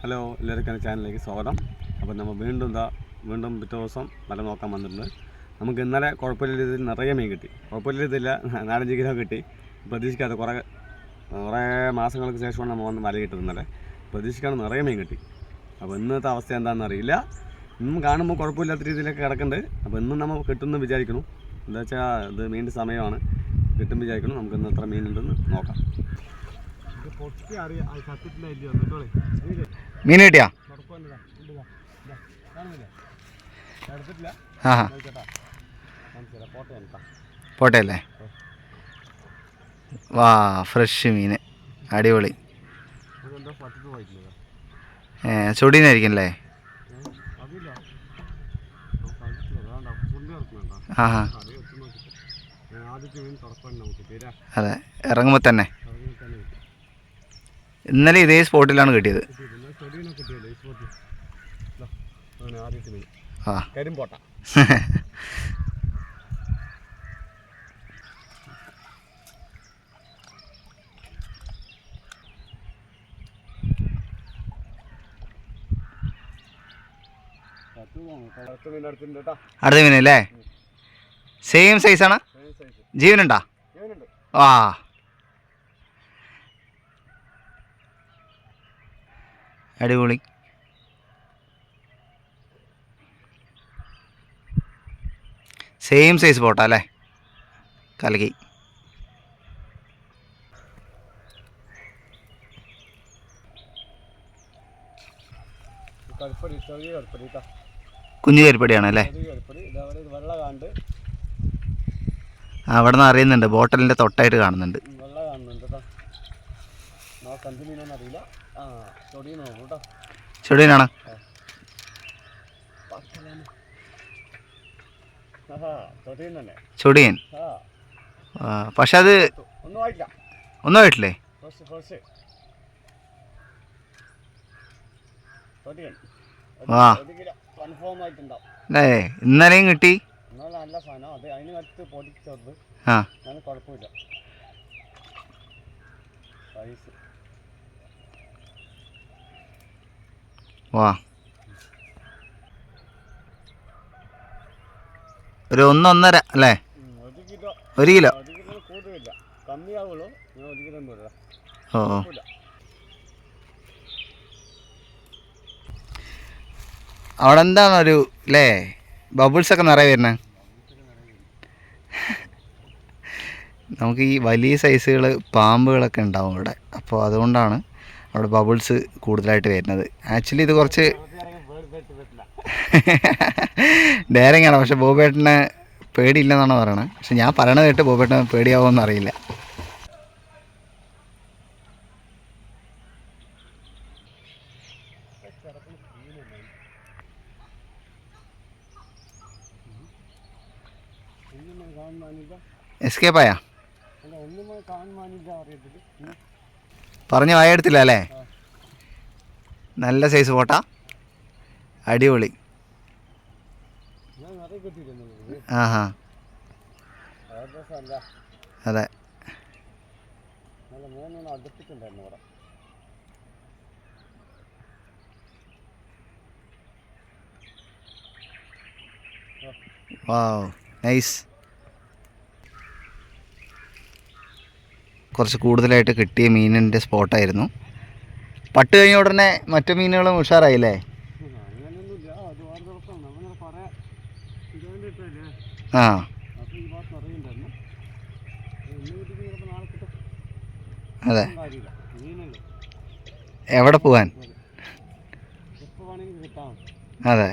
Hello, എല്ലാവർക്കും എൻ്റെ ചാനലിലേക്ക് സ്വാഗതം. അപ്പോൾ നമ്മൾ വീണ്ടും പിറ്റേ ദിവസം വല നോക്കാൻ വന്നിട്ടുണ്ട്. നമുക്ക് ഇന്നലെ കുഴപ്പമില്ല രീതിയിൽ നിറയെ മീൻ കിട്ടി. കുഴപ്പമില്ല രീതിയില്ല, 4-5 കിലോ കിട്ടി. പ്രതീക്ഷിക്കാതെ കുറേ മാസങ്ങൾക്ക് ശേഷമാണ് നമ്മൾ വന്ന് വല കിട്ടുന്നത്. ഇന്നലെ പ്രതീക്ഷിക്കാതെ നിറയെ മീൻ കിട്ടി. അപ്പോൾ ഇന്നത്തെ അവസ്ഥ എന്താണെന്ന് അറിയില്ല. ഇന്നും കാണുമ്പോൾ കുഴപ്പമില്ലാത്ത രീതിയിലൊക്കെ കിടക്കുന്നുണ്ട്. അപ്പോൾ ഇന്നും നമ്മൾ കിട്ടുമെന്ന് വിചാരിക്കണം. എന്താ വെച്ചാൽ ഇത് മീനിൻ്റെ സമയമാണ്, കിട്ടും വിചാരിക്കണം. നമുക്ക് ഇന്ന് എത്ര മീനുണ്ടെന്ന് നോക്കാം. മീൻ കിട്ടിയാ? പോട്ടെ അല്ലേ? വാ, ഫ്രഷ് മീൻ, അടിപൊളി. ചൊടീനായിരിക്കും അല്ലേ? ആ ഹാ, അതെ, ഇറങ്ങുമ്പോൾ തന്നെ. ഇന്നലെ ഇതേ സ്പോട്ടിലാണ് കിട്ടിയത്. ആ കരിമ്പോട്ട. അടുത്ത മീനല്ലേ? സെയിം സൈസാണ്? ജീവനുണ്ടാ? ആ, അടിപൊളി. സെയിം സൈസ് പോട്ടാ അല്ലേ? കലക്കി. കുഞ്ഞു കരിപ്പടിയാണ് അല്ലേ? അവിടെ നിന്ന് അറിയുന്നുണ്ട്, ബോട്ടലിൻ്റെ തൊട്ടായിട്ട് കാണുന്നുണ്ട്. ചൊടിയനാണ്. ചൊടിയൻ. പക്ഷെ അത് ഒന്നും ആയിട്ടില്ലേ? വാ, അല്ലേ? ഇന്നലെയും കിട്ടി. ആ, വാ, ഒരു 1-1.5 അല്ലേ? 1 കിലോ. ഓ, അവിടെ എന്താണ് ഒരു അല്ലേ, ബബിൾസൊക്കെ നിറയെ വരുന്നത്. നമുക്ക് ഈ വലിയ സൈസുകൾ പാമ്പുകളൊക്കെ ഉണ്ടാവും ഇവിടെ, അപ്പോൾ അതുകൊണ്ടാണ് അവിടെ ബബിൾസ് കൂടുതലായിട്ട് വരുന്നത്. ആക്ച്വലി ഇത് കുറച്ച് ഡയറിങ് ആണ്, പക്ഷെ ബോബേട്ടന് പേടിയില്ലെന്നാണ് പറയണത്. പക്ഷെ ഞാൻ പറയണത് കേട്ട് ബോബേട്ടന് പേടിയാവുമെന്ന് അറിയില്ല. എസ്കേപ്പായാ? പറഞ്ഞ വായെടുത്തില്ല അല്ലേ? നല്ല സൈസ് പോട്ടാ, അടിപൊളി. ആ ഹാ, അതെ. വാവ്, നൈസ്. കുറച്ച് കൂടുതലായിട്ട് കിട്ടിയ മീനിൻ്റെ സ്പോട്ടായിരുന്നു. പട്ട് കഴിഞ്ഞ ഉടനെ മറ്റു മീനുകളും ഉഷാറായില്ലേ? ആ, അതെ. എവിടെ പോവാൻ? അതെ.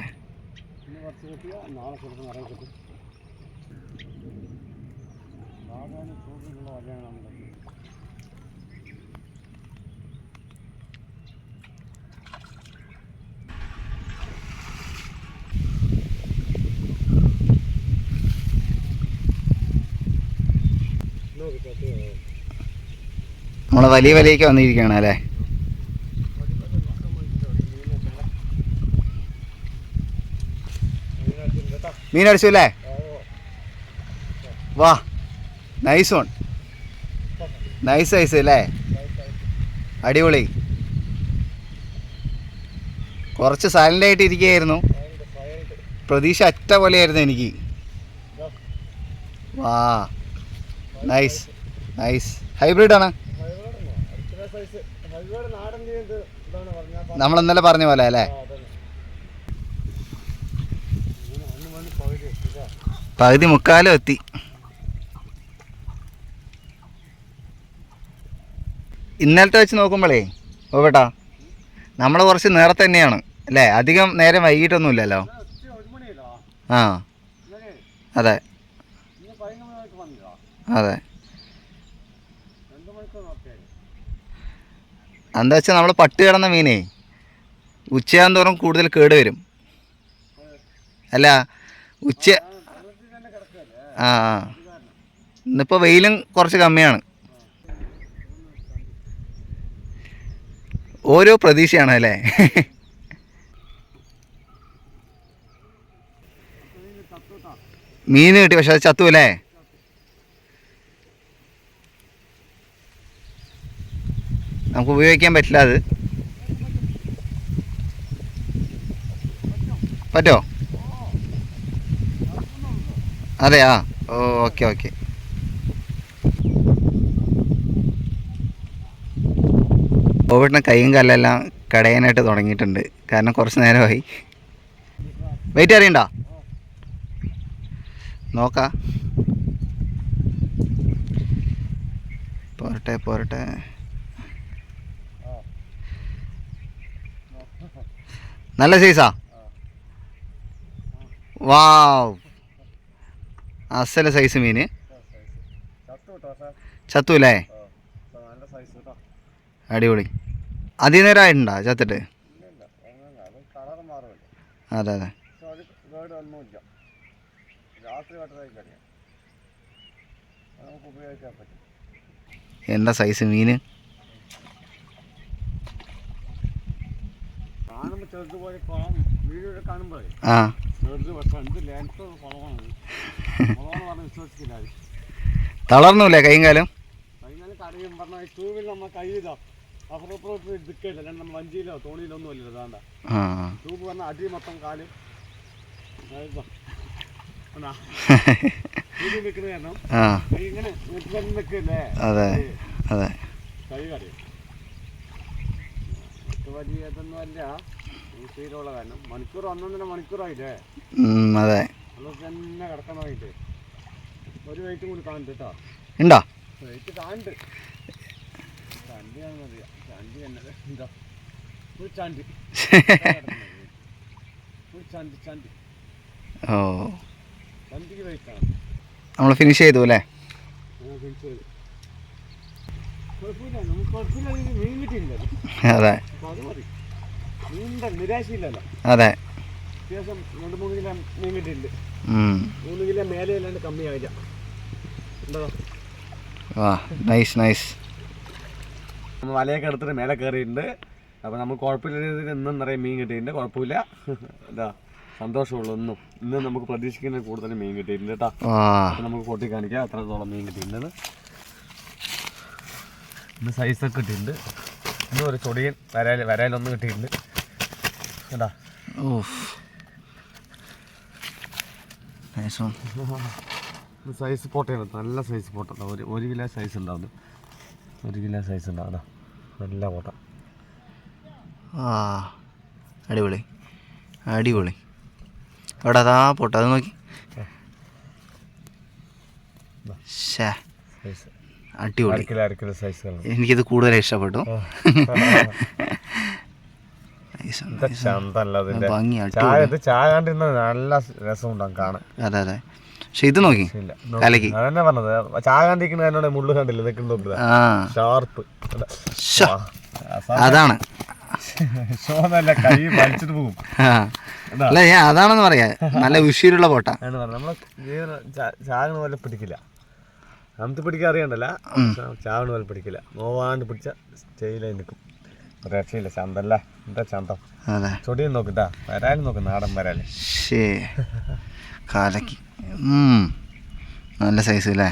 നമ്മളെ വലിയ വലിയൊക്കെ വന്നിരിക്കുകയാണ് അല്ലേ? മീൻ അടിച്ചു അല്ലേ? വാ, നൈസ് വൺ, നൈസ് സൈസ് അല്ലേ? അടിപൊളി. കുറച്ച് സൈലൻ്റ് ആയിട്ട് ഇരിക്കുകയായിരുന്നു. പ്രതീക്ഷ അറ്റ പോലെയായിരുന്നു എനിക്ക്. വാ, നൈസ് നൈസ്. ഹൈബ്രിഡാണ് നമ്മൾ ഇന്നലെ പറഞ്ഞ പോലെ അല്ലേ? പകുതി മുക്കാലും എത്തി. ഇന്നലത്തെ വെച്ച് നോക്കുമ്പോഴേ ഓ നമ്മൾ കുറച്ച് നേരത്തെ തന്നെയാണ് അല്ലേ? അധികം നേരം വൈകിട്ടൊന്നുമില്ലല്ലോ. ആ അതെ അതെ. എന്താ വെച്ചാൽ നമ്മൾ പട്ട് കിടന്ന മീനേ ഉച്ചയാകും തോറും കൂടുതൽ കേട് വരും അല്ല. ഉച്ച ആ ഇന്നിപ്പോൾ വെയിലും കുറച്ച് കമ്മിയാണ്. ഓരോ പ്രതീക്ഷയാണ് അല്ലേ? മീൻ കിട്ടി, പക്ഷെ അത് ചത്തു അല്ലേ? നമുക്ക് ഉപയോഗിക്കാൻ പറ്റില്ല. അത് പറ്റോ? അതെയാ? ഓ ഓക്കെ ഓക്കെ. കോവിഡിന് കൈയും കാലെല്ലാം കടയാനായിട്ട് തുടങ്ങിയിട്ടുണ്ട്. കാരണം കുറച്ച് നേരമായി. വെയിറ്റ് അറിയണ്ട, നോക്കാം. പോരട്ടെ പോരട്ടെ. നല്ല സൈസാ. വാവ്, അസല സൈസ് മീൻ. ചത്തു അല്ലേ? അടിപൊളി. അതിനേരമായിട്ടുണ്ടോ ചത്തിട്ട്? അതെ അതെ. എന്താ സൈസ് മീൻ? ആ തളർന്നൂല്ലേ കൈയും കാലം? വഞ്ചിയിലോ തോണിയിലോ ഒന്നും അല്ലല്ലോ. അതാണ്ട ട്യൂബ് പറഞ്ഞ അടി മൊത്തം കാലും നിൽക്കുന്ന കാരണം ഇങ്ങനെ നിൽക്കല്ലേ. അതെ അതെ. കൈ കറിയും വലിയ ഇതൊന്നും അല്ല. തീരുള്ള കാരണം മണിക്കൂർ 1.5 മണിക്കൂറായില്ലേ? അതെ. അത് തന്നെ കിടക്കണമായിട്ട് ഒരു വെയിറ്റും കൂടി കാണുന്നുണ്ട് കേട്ടോ. ഉണ്ടോ? വെയിറ്റ് കാണുന്നുണ്ട്. ചണ്ടിയാണെന്ന് അറിയാം. ചണ്ടി തന്നെ എന്താ ഒരു ചണ്ടി ഒരു ചണ്ടി ചണ്ടി. ഓ, ചണ്ടിക്ക് വെയിറ്റാണ്. നമ്മൾ ഫിനിഷ് ചെയ്തു അല്ലേ? ഫിനിഷ് ചെയ്തു. കുഴപ്പമില്ല, നമുക്ക് കുഴപ്പമില്ല. മീൻ കിട്ടിയില്ലല്ലോ. അതെ, അപ്പോൾ അത് മതി. മീനിൻ്റെ നിരാശയില്ലല്ലോ. അതെ. അത്യാവശ്യം 2-3 കിലോ മീൻ കിട്ടിയിട്ടുണ്ട്. 3 കിലോ മേലെ അല്ലാണ്ട് കമ്മിയായില്ല. ഉണ്ടോ? വാ, നൈസ് നൈസ്. നമ്മൾ വലയൊക്കെ എടുത്തിട്ട് മേലെ കയറിയിട്ടുണ്ട്. അപ്പോൾ നമുക്ക് കുഴപ്പമില്ല രീതിയിൽ ഇന്നും നിറയെ മീൻ കിട്ടിയിട്ടുണ്ട്. കുഴപ്പമില്ല, എന്താ സന്തോഷമുള്ളൂ. ഇന്നും നമുക്ക് പ്രതീക്ഷിക്കുന്ന കൂടുതൽ മീൻ കിട്ടിയിട്ടുണ്ട് കേട്ടോ. അപ്പോൾ നമുക്ക് കൊട്ടി കാണിക്കാം എത്രത്തോളം മീൻ കിട്ടിയിട്ടുണ്ട്. ഇന്ന് സൈസൊക്കെ കിട്ടിയിട്ടുണ്ട്. ഇന്നും ഒരു ചൊടിയൻ വരാലൊന്നും കിട്ടിയിട്ടുണ്ട് കേട്ടാ. സൈസ് പോട്ടയാണ്, നല്ല സൈസ് പോട്ട. ഒരു കിലോ സൈസ് ഉണ്ടാവും. 1 കിലോ സൈസ് ഉണ്ടാവും. നല്ല പോട്ട. ആ, അടിപൊളി അടിപൊളി. അവിടെ അതാ പോട്ടെ, അത് നോക്കി. അടിപൊളി. എനിക്കിത് കൂടുതൽ ഇഷ്ടപ്പെട്ടു. ഭംഗി, നല്ല രസമുണ്ടാകും കാണാൻ. അതെ അതെ. പക്ഷെ ഇത് നോക്കി കലക്കി. അതന്നെ പറഞ്ഞത്, ചാകാണ്ടിരിക്കുന്നതിനോട് മുള്ളു കണ്ടില്ല നിൽക്കുന്ന ഷാർപ്പ്. അതാണ് കൈ വലിച്ചിട്ട് പോകും. അല്ല, ഞാൻ അതാണെന്ന് പറയാ. നല്ല ഉശിരുള്ള പോട്ട. നമ്മളെ ചാകണ പോലെ പിടിക്കില്ല. നമുക്ക് പിടിക്കാൻ അറിയണ്ടല്ല, ചാവണ പോലെ പിടിക്കില്ല. നോവാണ്ട് പിടിച്ച സ്റ്റൈലായി നിൽക്കും. രക്ഷയില്ല. ചന്തല്ല, എന്താ ചന്തം. അതെ, ചൊടിയും നോക്കിട്ടാ. വരാലും നോക്ക്, നാടൻ വരാല്. കാലക്കി. നല്ല സൈസ് അല്ലേ?